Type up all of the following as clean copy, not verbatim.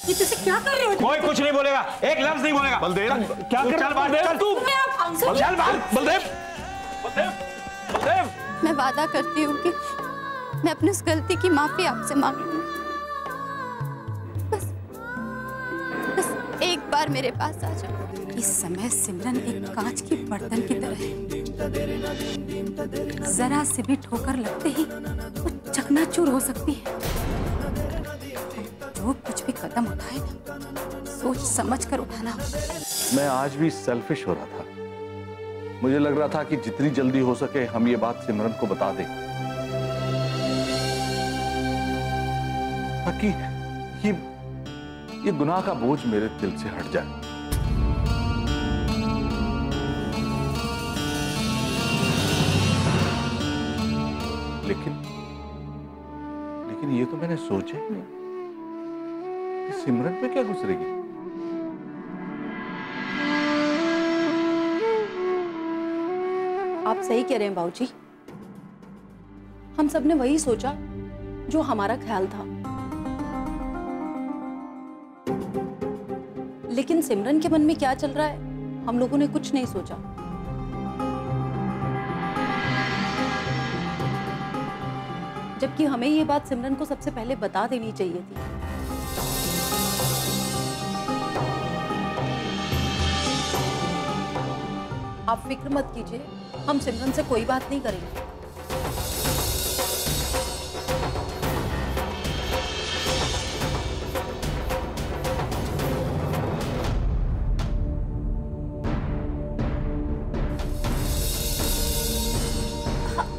ये तुझसे क्या कर रहे हो? कोई कुछ नहीं बोलेगा, एक लफ्ज नहीं बोलेगा। बलदेव क्या कर रहा है? चल तू, चल बाहर। बलदेव बलदेव बलदेव। मैं वादा करती हूँ कि मैं अपनी उस गलती की माफी आपसे मांग लूंगी। बस एक बार मेरे पास आ जाओ। इस समय सिमरन एक कांच की बर्तन की तरह है, जरा से भी ठोकर लगते ही वो चकनाचूर हो सकती है। जो कुछ भी कदम उठाए ना, सोच समझ कर उठाना होगा। मैं आज भी सेल्फिश हो रहा था। मुझे लग रहा था कि जितनी जल्दी हो सके हम ये बात सिमरन को बता दें, ताकि ये गुनाह का बोझ मेरे दिल से हट जाए। लेकिन ये तो मैंने सोचा ही नहीं कि सिमरन पे क्या गुजरेगी। आप सही कह रहे हैं बाबूजी। हम सबने वही सोचा जो हमारा ख्याल था, लेकिन सिमरन के मन में क्या चल रहा है हम लोगों ने कुछ नहीं सोचा। जबकि हमें ये बात सिमरन को सबसे पहले बता देनी चाहिए थी। आप फिक्र मत कीजिए, हम सिमरन से कोई बात नहीं करेंगे।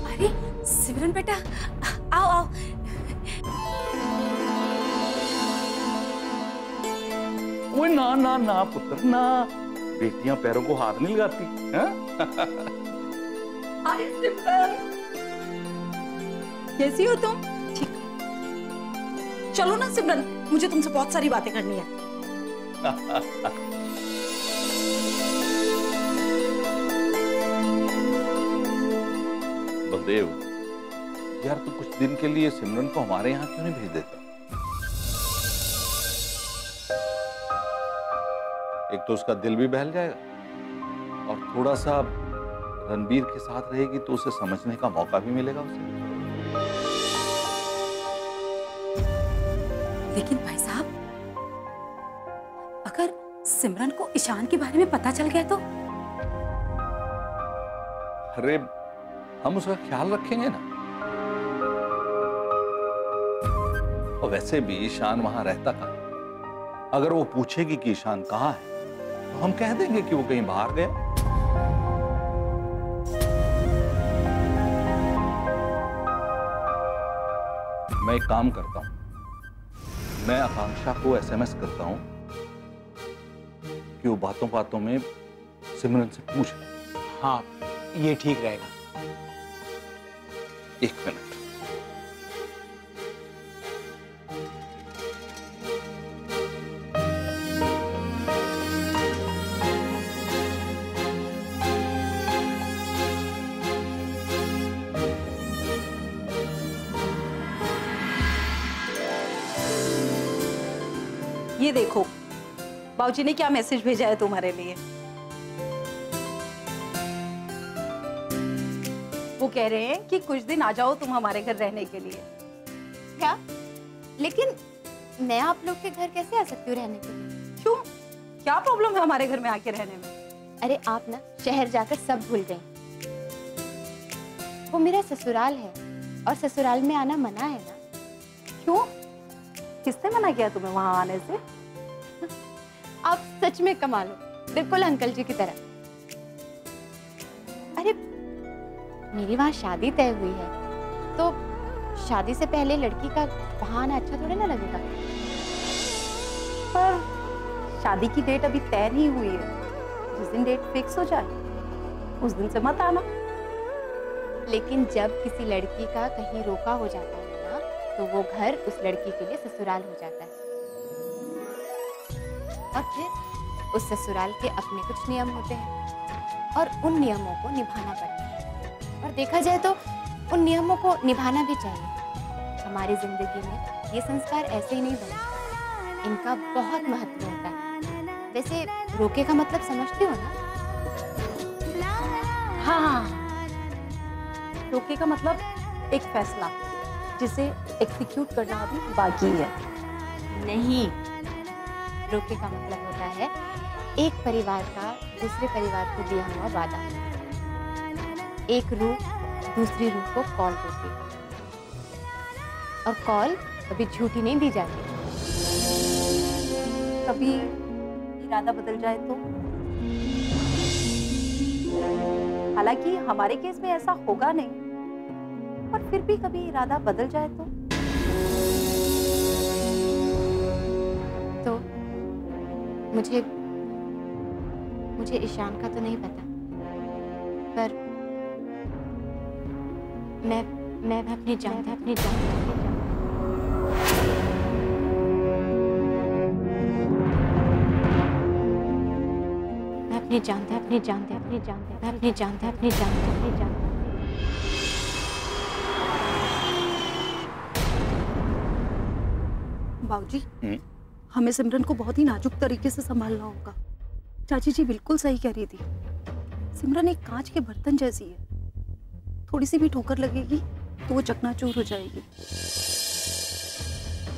अरे सिमरन बेटा, आओ आओ। ओए ना ना ना पुत्र ना, बेटियां पैरों को हाथ नहीं लगाती हैं? अरे सिमरन, कैसी हो तुम? ठीक, चलो ना सिमरन, मुझे तुमसे बहुत सारी बातें करनी है। बलदेव यार, तू कुछ दिन के लिए सिमरन को हमारे यहाँ क्यों नहीं भेज देता? एक तो उसका दिल भी बहल जाएगा और थोड़ा सा रणबीर के साथ रहेगी तो उसे समझने का मौका भी मिलेगा उसे। लेकिन भाई साहब, अगर सिमरन को ईशान के बारे में पता चल गया तो? अरे हम उसका ख्याल रखेंगे ना। और वैसे भी ईशान वहां रहता कहाँ? अगर वो पूछेगी कि ईशान कहाँ है तो हम कह देंगे कि वो कहीं बाहर गया। मैं एक काम करता हूं, मैं आकांक्षा को एसएमएस करता हूं कि वो बातों बातों में सिमरन से पूछ ले। हाँ, ये ठीक रहेगा। एक मिनट। ये देखो, बाबूजी ने क्या मैसेज भेजा है तुम्हारे लिए। वो कह रहे हैं कि कुछ दिन आ जाओ तुम हमारे घर रहने के लिए। क्या? लेकिन मैं आप लोग के घर कैसे आ सकती हूँ रहने के लिए? क्यों? क्या प्रॉब्लम है हमारे घर में आके रहने में? अरे आप ना शहर जाकर सब भूल गए। वो मेरा ससुराल है और ससुराल में आना मना है ना। क्यों? किसने मना किया तुम्हें वहां आने से? आप सच में कमाल हो, बिल्कुल अंकल जी की तरह। अरे मेरी वहां शादी तय हुई है, तो शादी से पहले लड़की का वहां आना अच्छा थोड़ा ना लगेगा। पर शादी की डेट अभी तय नहीं हुई है। जिस दिन डेट फिक्स हो जाए उस दिन से मत आना। लेकिन जब किसी लड़की का कहीं रोका हो जाता है ना, तो वो घर उस लड़की के लिए ससुराल हो जाता है। और फिर उस ससुराल के अपने कुछ नियम होते हैं और उन नियमों को निभाना पड़ता है। और देखा जाए तो उन नियमों को निभाना भी चाहिए। हमारी जिंदगी में ये संस्कार ऐसे ही नहीं बने। इनका बहुत महत्व होता है। वैसे रोके का मतलब समझती हो ना? हाँ, रोके का मतलब एक फैसला जिसे एग्जीक्यूट करना अभी बाकी है। नहीं, रोके का मतलब होता है एक परिवार का दूसरे परिवार को दिया हुआ वादा। एक रूह दूसरी रूह को कॉल देती है, और कॉल कभी झूठी नहीं दी जाती। कभी इरादा बदल जाए तो? हालांकि हमारे केस में ऐसा होगा नहीं, पर फिर भी कभी इरादा बदल जाए तो मुझे ईशान का तो नहीं पता, पर मैं अपनी जान बाबूजी, हमें सिमरन को बहुत ही नाजुक तरीके से संभालना होगा। चाची जी बिल्कुल सही कह रही थी। सिमरन एक कांच के बर्तन जैसी है, थोड़ी सी भी ठोकर लगेगी तो वो चकनाचूर हो जाएगी।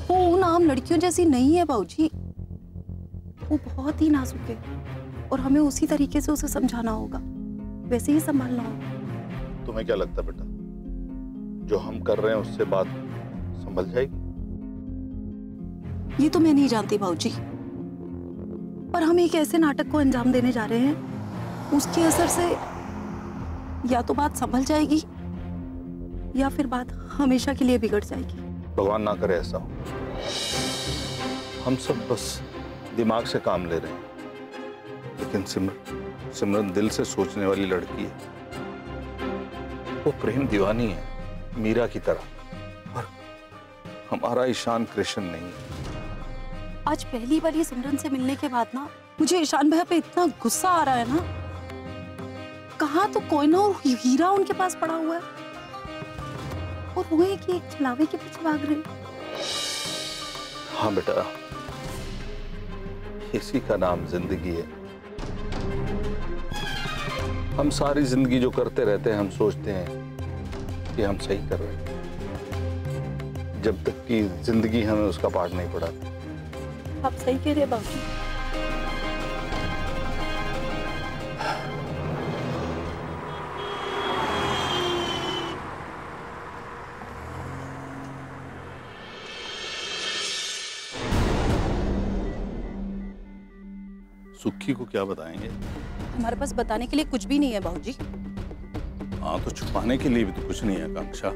वो उन आम लड़कियों जैसी नहीं है बाबूजी, वो बहुत ही नाजुक है और हमें उसी तरीके से उसे समझाना होगा, वैसे ही संभालना होगा। तुम्हें क्या लगता बेटा, जो हम कर रहे हैं उससे बात संभल जाएगी? ये तो मैं नहीं जानती बाबूजी, पर हम एक ऐसे नाटक को अंजाम देने जा रहे हैं, उसके असर से या तो बात संभल जाएगी या फिर बात हमेशा के लिए बिगड़ जाएगी। भगवान ना करे ऐसा हो। हम सब बस दिमाग से काम ले रहे हैं, लेकिन सिमरन दिल से सोचने वाली लड़की है। वो प्रेम दीवानी है, मीरा की तरह, और हमारा ईशान कृष्ण नहीं है। आज पहली बार ये सिमरन से मिलने के बाद ना मुझे ईशान भैया पे इतना गुस्सा आ रहा है ना। कहाँ तो कोयना और हीरा उनके पास पड़ा हुआ है और वो है कि एक छलावे के पीछे भाग रहे। हाँ बेटा, इसी का नाम जिंदगी है। हम सारी जिंदगी जो करते रहते हैं, हम सोचते हैं कि हम सही कर रहे हैं, जब तक कि जिंदगी हमें उसका पाठ नहीं पढ़ाती। आप सही कह रहे हैं बाबूजी। सुखी को क्या बताएंगे? हमारे पास बताने के लिए कुछ भी नहीं है बाबूजी। हाँ, तो छुपाने के लिए भी तो कुछ नहीं है आकांक्षा।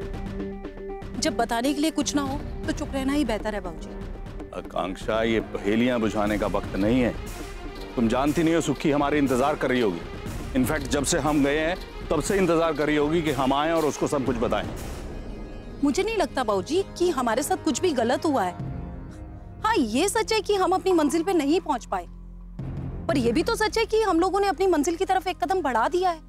जब बताने के लिए कुछ ना हो तो चुप रहना ही बेहतर है बाबूजी। आकांक्षा, ये पहेलियां बुझाने का वक्त नहीं है। तुम जानती नहीं हो सुखी हमारे इंतजार कर रही होगी। इनफैक्ट जब से हम गए हैं तब से इंतजार कर रही होगी कि हम आए और उसको सब कुछ बताएं। मुझे नहीं लगता बाबूजी कि हमारे साथ कुछ भी गलत हुआ है। हाँ, ये सच है कि हम अपनी मंजिल पे नहीं पहुंच पाए, पर यह भी तो सच है कि हम लोगों ने अपनी मंजिल की तरफ एक कदम बढ़ा दिया है।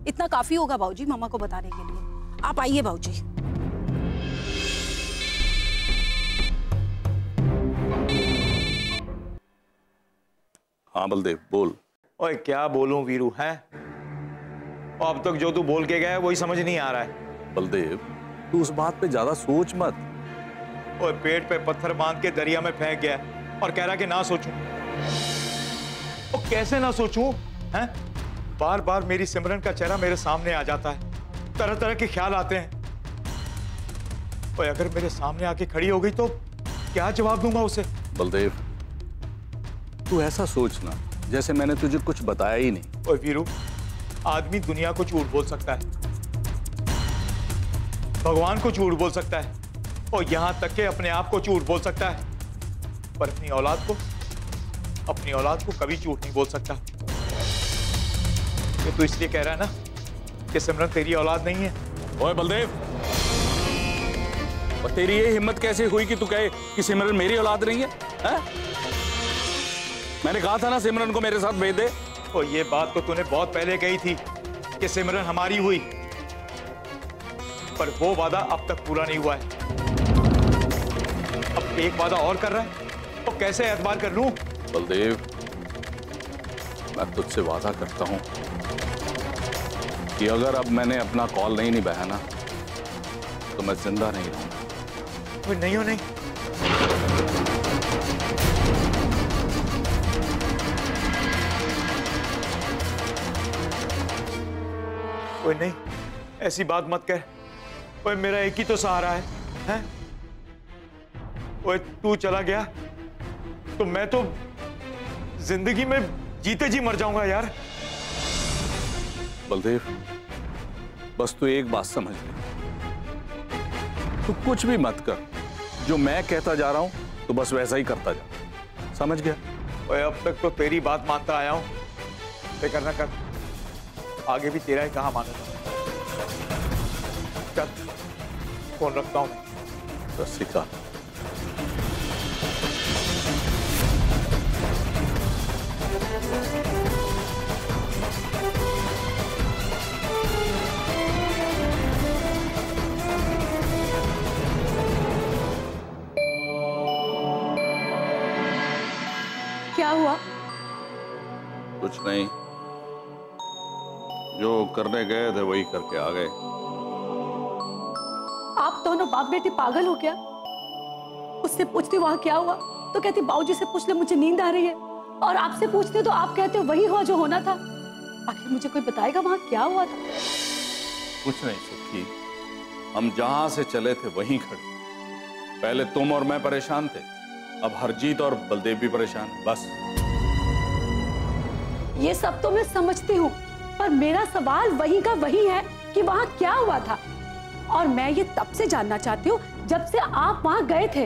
इतना काफी होगा बाबूजी मामा को बताने के लिए। आप आइए बाबूजी। हाँ बलदेव, बोल। ओए क्या बोलूं वीरू, है अब तक जो तू बोल के गया वही समझ नहीं आ रहा है। बलदेव, तू उस बात पे ज्यादा सोच मत। ओए पेट पे पत्थर बांध के दरिया में फेंक गया और कह रहा कि ना सोचूं। कैसे ना सोचूं? हैं? बार बार मेरी सिमरन का चेहरा मेरे सामने आ जाता है, तरह तरह के ख्याल आते हैं। और अगर मेरे सामने आके खड़ी हो गई तो क्या जवाब दूंगा उसे? बलदेव, तू ऐसा सोचना जैसे मैंने तुझे कुछ बताया ही नहीं। ओए वीरू, आदमी दुनिया को झूठ बोल सकता है, भगवान को झूठ बोल सकता है, और यहां तक के अपने आप को झूठ बोल सकता है, पर अपनी औलाद को कभी झूठ नहीं बोल सकता। ये तो इसलिए कह रहा है ना कि सिमरन तेरी औलाद नहीं है। ओए बलदेव, और तेरी ये हिम्मत कैसे हुई कि तू कहे कि सिमरन मेरी औलाद नहीं है? मैंने कहा था ना सिमरन को मेरे साथ भेज दे। और ये बात तो तूने बहुत पहले कही थी कि सिमरन हमारी हुई, पर वो वादा अब तक पूरा नहीं हुआ है। अब एक वादा और कर रहा है तो कैसे एतबार कर लूं? बलदेव, मैं तुझसे वादा करता हूं कि अगर अब मैंने अपना कॉल नहीं निभाया ना तो मैं जिंदा नहीं रहूंगा। नहीं हो नहीं। कोई नहीं, ऐसी बात मत कह। कोई मेरा एक ही तो सहारा है, हैं? ओए तू चला गया तो मैं तो जिंदगी में जीते जी मर जाऊंगा यार। बलदेव, बस तू एक बात समझ ले, तू कुछ भी मत कर, जो मैं कहता जा रहा हूं तो बस वैसा ही करता जा, समझ गया? ओए अब तक तो तेरी बात मानता आया हूं, फिक्र ना कर, आगे भी तेरा ही कहा मानूंगा। चल फोन रखता हूं। रसिका, क्या हुआ? कुछ नहीं, जो करने गए थे वही करके आ गए। आप दोनों बाप बेटी पागल हो क्या? उससे पूछती वहां क्या हुआ तो कहती बाबूजी से पूछ ले, मुझे नींद आ रही है। और आपसे पूछते तो आप कहते हो वही हुआ जो होना था। आखिर मुझे कोई बताएगा वहां क्या हुआ था? कुछ नहीं सुखी, हम जहां से चले थे वहीं खड़े। पहले तुम और मैं परेशान थे, अब हरजीत और बलदेव भी परेशान। बस ये सब तो मैं समझती हूँ, पर मेरा सवाल वही का वही है कि वहां क्या हुआ था। और मैं ये तब से जानना चाहती हूँ जब से आप वहां गए थे।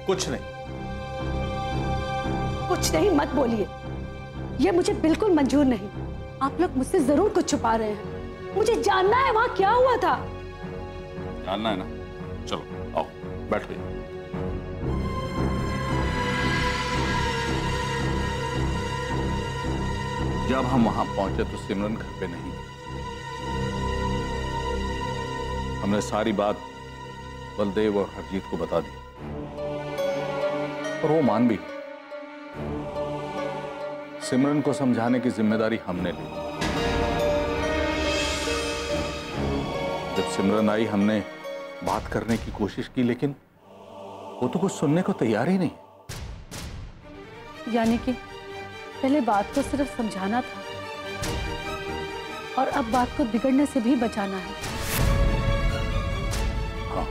कुछ नहीं। कुछ नहीं मत बोलिए, ये मुझे बिल्कुल मंजूर नहीं। आप लोग मुझसे जरूर कुछ छुपा रहे हैं। मुझे जानना है वहां क्या हुआ था। जानना है ना? चलो आओ बैठो। जब हम वहां पहुंचे तो सिमरन घर पे नहीं थी। हमने सारी बात बलदेव और हरजीत को बता दी और वो मान भी। सिमरन को समझाने की जिम्मेदारी हमने ली। जब सिमरन आई हमने बात करने की कोशिश की, लेकिन वो तो कुछ सुनने को तैयार ही नहीं। यानी कि पहले बात को सिर्फ समझाना था और अब बात को बिगड़ने से भी बचाना है। हाँ,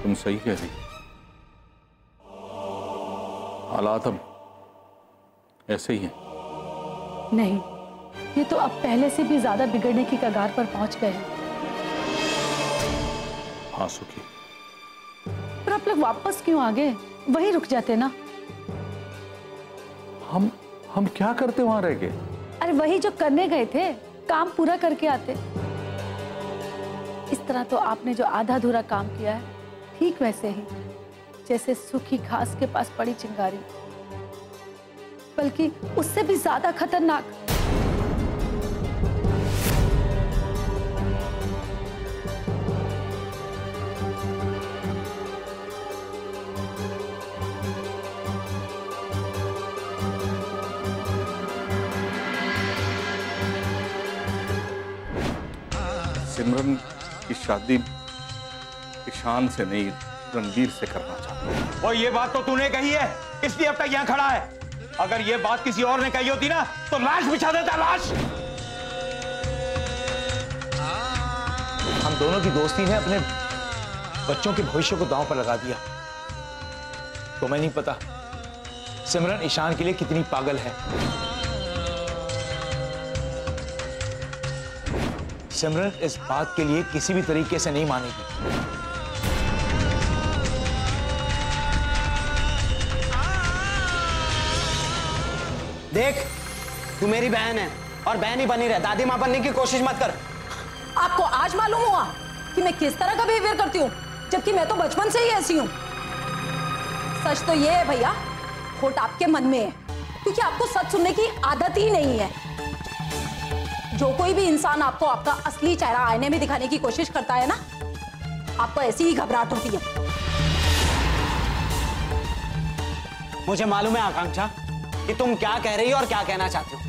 तुम सही कह रही। हालात अब ऐसे ही हैं। नहीं, ये तो अब पहले से भी ज्यादा बिगड़ने की कगार पर पहुंच गए हैं। हाँ सुखी, पर आप लोग वापस क्यों आ गए? वहीं रुक जाते ना। हम क्या करते वहां रह के? अरे वही जो करने गए थे, काम पूरा करके आते। इस तरह तो आपने जो आधा अधूरा काम किया है, ठीक वैसे ही जैसे सूखी घास के पास पड़ी चिंगारी, बल्कि उससे भी ज्यादा खतरनाक। सिमरन की शादी ईशान से नहीं, रणवीर से करना चाहता हूं। और ये बात तो तूने कही है, इसलिए अब तक यहाँ खड़ा है। अगर ये बात किसी और ने कही होती ना तो लाश बिछा देता, लाश। हम दोनों की दोस्ती ने अपने बच्चों के भविष्य को दांव पर लगा दिया। तुम्हें नहीं पता सिमरन ईशान के लिए कितनी पागल है। सिमरन इस बात के लिए किसी भी तरीके से नहीं मानेगी। देख, तू मेरी बहन है और बहन ही बनी रहे, दादी माँ बनने की कोशिश मत कर। आपको आज मालूम हुआ कि मैं किस तरह का बिहेवियर करती हूँ, जबकि मैं तो बचपन से ही ऐसी हूँ। सच तो ये है भैया, खोट आपके मन में है, क्योंकि आपको सच सुनने की आदत ही नहीं है। जो कोई भी इंसान आपको आपका असली चेहरा आईने में दिखाने की कोशिश करता है ना, आपको ऐसी ही घबराहट होती है। मुझे मालूम है आकांक्षा कि तुम क्या कह रही हो और क्या कहना चाहती हो,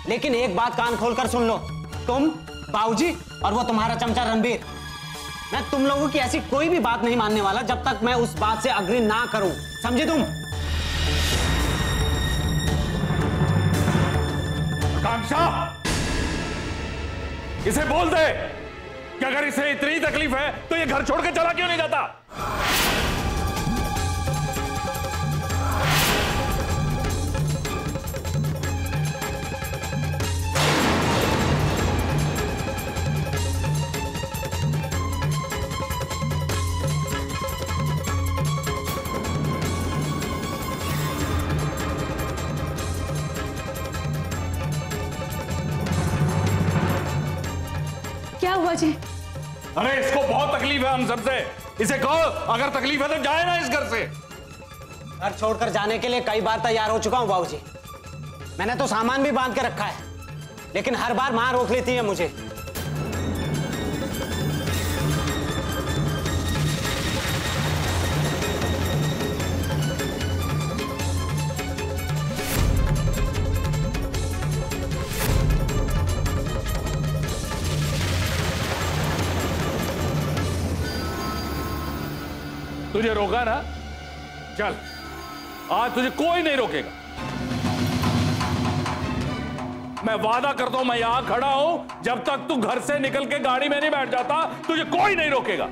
लेकिन एक बात कान खोलकर सुन लो। तुम, बाबूजी और वो तुम्हारा चमचा रणबीर, मैं तुम लोगों की ऐसी कोई भी बात नहीं मानने वाला जब तक मैं उस बात से अग्री ना करूं, समझे तुम? आकांक्षा, इसे बोल दे कि अगर इसे इतनी तकलीफ है तो ये घर छोड़कर चला क्यों नहीं जाता? क्या हुआ जी? अरे इसको बहुत तकलीफ है हम सबसे। इसे कहो अगर तकलीफ है तो जाए ना इस घर से। घर छोड़कर जाने के लिए कई बार तैयार हो चुका हूं बाबूजी। मैंने तो सामान भी बांध के रखा है, लेकिन हर बार मां रोक लेती है मुझे। तुझे रोका ना, चल आज तुझे कोई नहीं रोकेगा। मैं वादा करता हूं, मैं यहां खड़ा हूं जब तक तू घर से निकल के गाड़ी में नहीं बैठ जाता, तुझे कोई नहीं रोकेगा।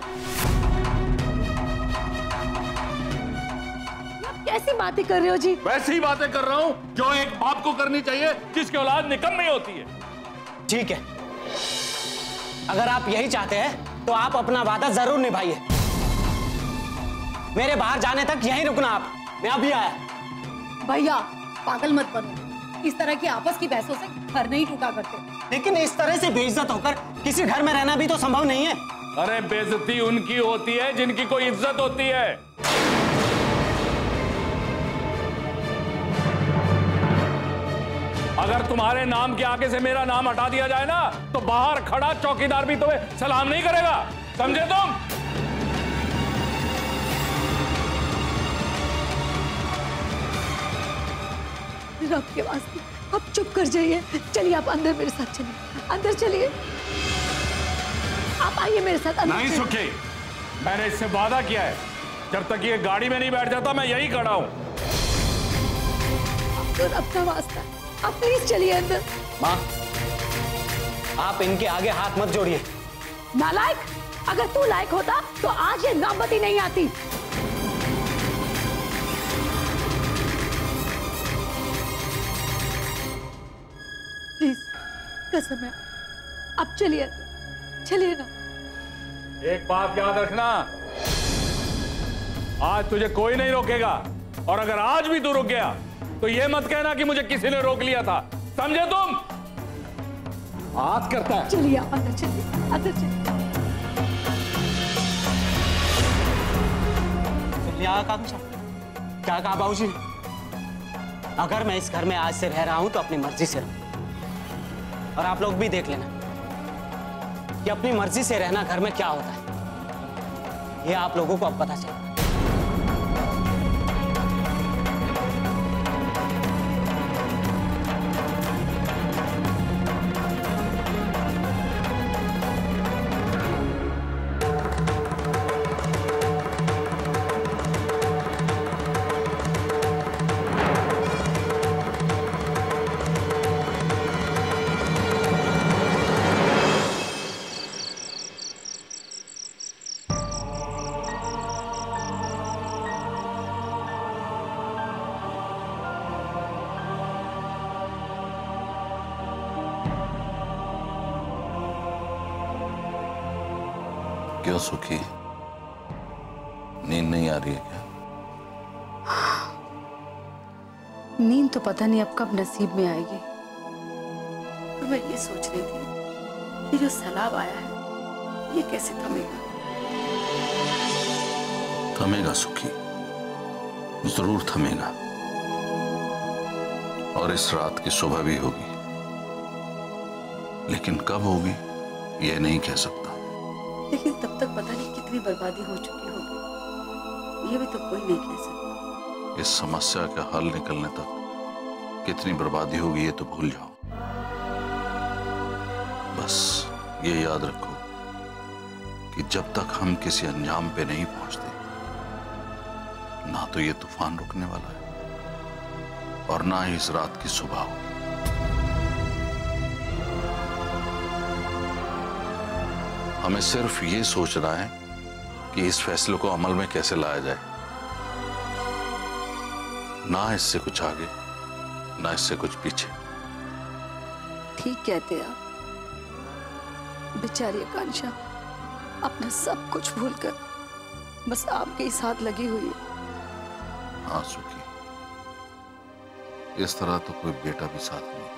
आप कैसी बातें कर रहे हो जी? वैसी ही बातें कर रहा हूं जो एक बाप को करनी चाहिए जिसकी औलाद निकम्मी होती है। ठीक है, अगर आप यही चाहते हैं तो आप अपना वादा जरूर निभाइए। मेरे बाहर जाने तक यहीं रुकना आप, मैं अभी आया। भैया पागल मत बनो, इस तरह की आपस की बहसों से घर नहीं टूटा करते। लेकिन इस तरह से बेइज्जत होकर किसी घर में रहना भी तो संभव नहीं है। अरे बेइज्जती उनकी होती है जिनकी कोई इज्जत होती है। अगर तुम्हारे नाम के आगे से मेरा नाम हटा दिया जाए ना तो बाहर खड़ा चौकीदार भी तुम्हें सलाम नहीं करेगा, समझे तुम? रब के वास्ते आप चुप कर जाइए। चलिए आप अंदर मेरे साथ चलिए, अंदर चलिए। आप आइए मेरे साथ अंदर। नहीं सुखी, मैंने इससे वादा किया है जब तक ये गाड़ी में नहीं बैठ जाता मैं यही खड़ा हूं। तो रब का वास्ता, आप प्लीज चलिए अंदर। माँ, आप इनके आगे हाथ मत जोड़िए। नालायक, अगर तू लायक होता तो आज ये नौबत ही नहीं आती। प्लीज कसम है, अब चलिए, चलिए ना। एक बात याद रखना, आज तुझे कोई नहीं रोकेगा, और अगर आज भी तू रुक गया तो ये मत कहना कि मुझे किसी ने रोक लिया था, समझे तुम? आज करता है। चलिए आप अंदर चलिए, अंदर चलिए। चलिए आकांक्षा, क्या कहा बाबूजी ने? अगर मैं इस घर में आज से रह रहा हूं तो अपनी मर्जी से रहूं, और आप लोग भी देख लेना कि अपनी मर्जी से रहना घर में क्या होता है। ये आप लोगों को अब पता चलेगा। क्यों सुखी, नींद नहीं आ रही है क्या? नींद तो पता नहीं अब कब नसीब में आएगी। और मैं ये सोच रही थी, ये जो सैलाब आया है ये कैसे थमेगा? थमेगा सुखी, जरूर थमेगा, और इस रात की सुबह भी होगी, लेकिन कब होगी ये नहीं कह सकता। लेकिन तब तक पता नहीं कितनी बर्बादी हो चुकी होगी, ये भी तो कोई नहीं कह सकता। इस समस्या का हल निकलने तक कितनी बर्बादी होगी ये तो भूल जाओ। बस ये याद रखो कि जब तक हम किसी अंजाम पे नहीं पहुंचते, ना तो ये तूफान रुकने वाला है और ना ही इस रात की सुबह होगी। हमें सिर्फ ये सोचना है कि इस फैसले को अमल में कैसे लाया जाए, ना इससे कुछ आगे ना इससे कुछ पीछे। ठीक कहते आप। बेचारी आकांक्षा अपना सब कुछ भूलकर बस आपके ही साथ लगी हुई है। हाँ सुखी, इस तरह तो कोई बेटा भी साथ नहीं है।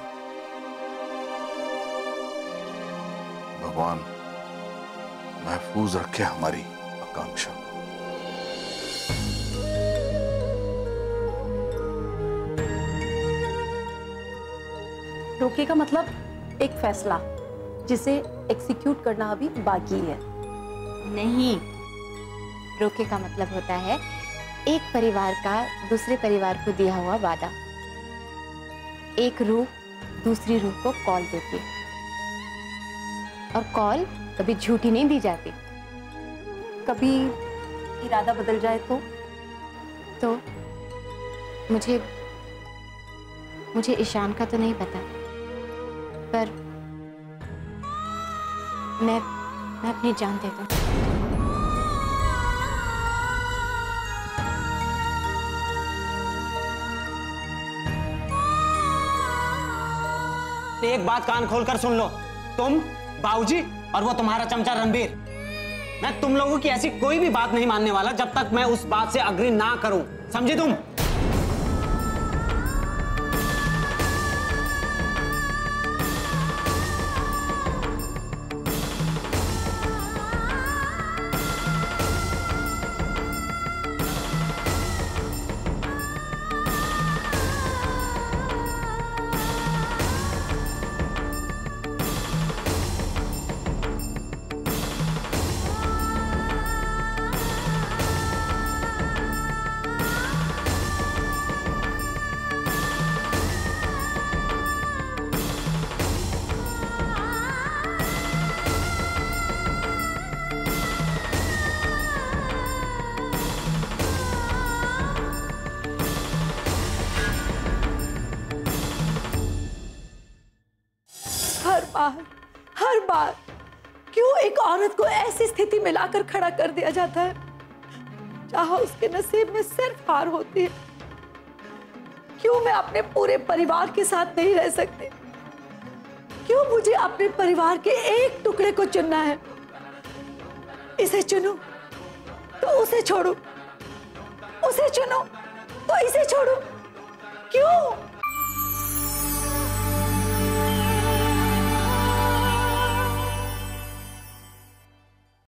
भगवान महफूज रखे हमारी आकांक्षा। रोके का मतलब एक फैसला जिसे एग्जीक्यूट करना अभी बाकी है। नहीं, रोके का मतलब होता है एक परिवार का दूसरे परिवार को दिया हुआ वादा। एक रूह दूसरी रूह को कॉल देती है और कॉल कभी झूठी नहीं दी जाती। कभी इरादा बदल जाए तो मुझे ईशान का तो नहीं पता, पर मैं अपनी जान दे दूं। एक बात कान खोलकर सुन लो, तुम, बाबूजी और वो तुम्हारा चमचा रणबीर, मैं तुम लोगों की ऐसी कोई भी बात नहीं मानने वाला जब तक मैं उस बात से अग्री ना करूं, समझे तुम? हर बार क्यों एक औरत को ऐसी स्थिति में लाकर खड़ा कर दिया जाता है जहां उसके नसीब में सिर्फ हार होती है? क्यों मैं अपने पूरे परिवार के साथ नहीं रह सकती? क्यों मुझे अपने परिवार के एक टुकड़े को चुनना है? इसे चुनो तो उसे छोड़ो, उसे चुनो तो इसे छोड़ो। क्यों?